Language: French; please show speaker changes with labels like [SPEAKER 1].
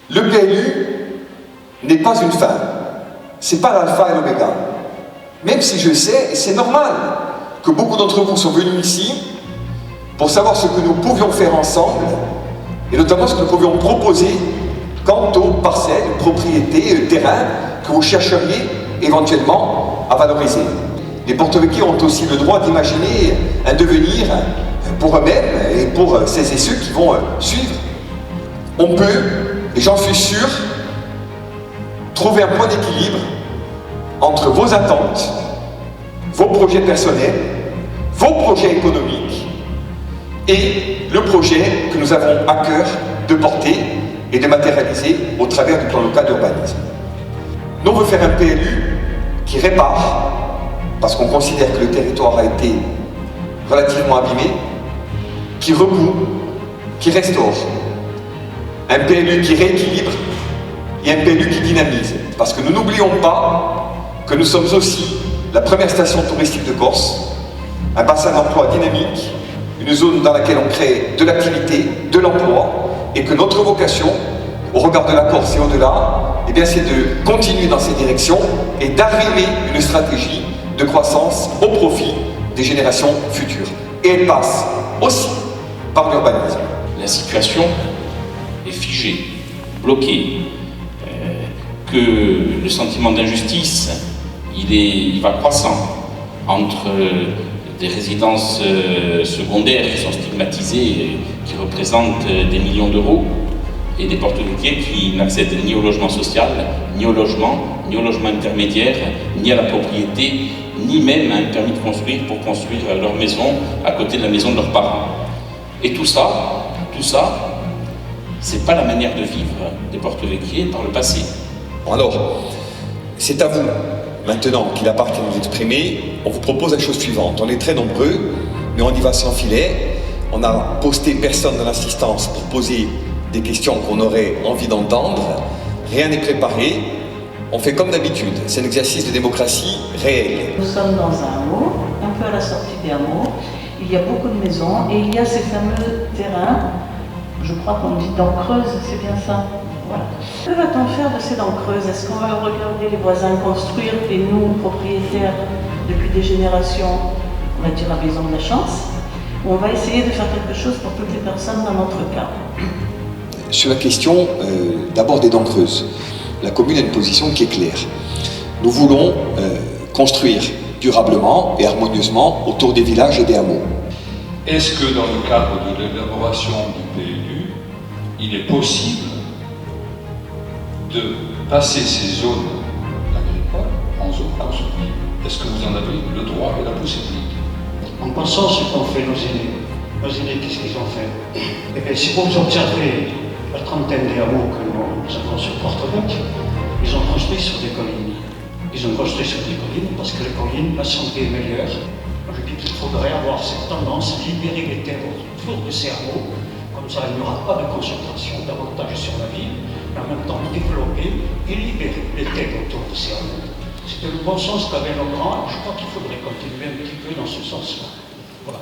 [SPEAKER 1] Le PLU n'est pas une fin. C'est pas l'alpha et l'oméga. Même si je sais, et c'est normal, que beaucoup d'entre vous sont venus ici pour savoir ce que nous pouvions faire ensemble, et notamment ce que nous pouvions proposer quant aux parcelles, propriétés, terrains que vous chercheriez éventuellement à valoriser. Les Porto-Vecchie ont aussi le droit d'imaginer un devenir pour eux-mêmes et pour celles et ceux qui vont suivre. On peut, et j'en suis sûr, trouver un point d'équilibre entre vos attentes, vos projets personnels, vos projets économiques et le projet que nous avons à cœur de porter et de matérialiser au travers du plan local d'urbanisme. Nous, on veut faire un PLU qui répare, parce qu'on considère que le territoire a été relativement abîmé, qui recoue, qui restaure. Un PLU qui rééquilibre et un PLU qui dynamise. Parce que nous n'oublions pas que nous sommes aussi la première station touristique de Corse, un bassin d'emploi dynamique, une zone dans laquelle on crée de l'activité, de l'emploi, et que notre vocation, au regard de la Corse et au-delà, eh bien, c'est de continuer dans cette direction et d'arrimer une stratégie de croissance au profit des générations futures. Et elle passe aussi par l'urbanisme.
[SPEAKER 2] La situation est figée, bloquée, que le sentiment d'injustice, il va croissant entre des résidences secondaires qui sont stigmatisées, qui représentent des millions d'euros, et des Porto-Vecchie qui n'accèdent ni au logement social, ni au logement intermédiaire, ni à la propriété, ni même à un permis de construire pour construire leur maison à côté de la maison de leurs parents. Et tout ça, c'est pas la manière de vivre des Porto-Vecchie par le passé.
[SPEAKER 1] Alors, c'est à vous, maintenant qu'il appartient de nous exprimer. On vous propose la chose suivante. On est très nombreux, mais on y va sans filet. On n'a posté personne dans l'assistance pour poser des questions qu'on aurait envie d'entendre. Rien n'est préparé. On fait comme d'habitude. C'est un exercice de démocratie réel.
[SPEAKER 3] Nous sommes dans un hameau, un peu à la sortie des hameaux. Il y a beaucoup de maisons et il y a ces fameux terrains, je crois qu'on dit dents creuses, c'est bien ça? Voilà. Que va-t-on faire de ces dents creuses? Est-ce qu'on va regarder les voisins construire et nous, propriétaires, depuis des générations, on va dire la maison de la chance? Ou on va essayer de faire quelque chose pour toutes les personnes dans notre cas?
[SPEAKER 1] Sur la question d'abord des dents creuses, la commune a une position qui est claire. Nous voulons construire durablement et harmonieusement autour des villages et des hameaux.
[SPEAKER 4] Est-ce que dans le cadre de l'élaboration du PLU, il est possible de passer ces zones agricoles en zones constructibles? Est-ce que vous en avez le droit et la possibilité?
[SPEAKER 5] En pensant ce qu'ont fait nos aînés, qu'est-ce qu'ils ont fait? Eh bien, si vous observez la trentaine des hameaux que nous avons sur Porto-Vecchie, ils ont construit sur des collines. Ils ont construit sur des collines parce que les collines, la santé est meilleure. Je dis qu'il faudrait avoir cette tendance à libérer les terres autour de ces hameaux. Comme ça, il n'y aura pas de concentration davantage sur la ville, mais en même temps développer et libérer les terres autour de ces hameaux. C'était le bon sens qu'avaient nos grands, et je crois qu'il faudrait continuer un petit peu dans ce sens-là. Voilà.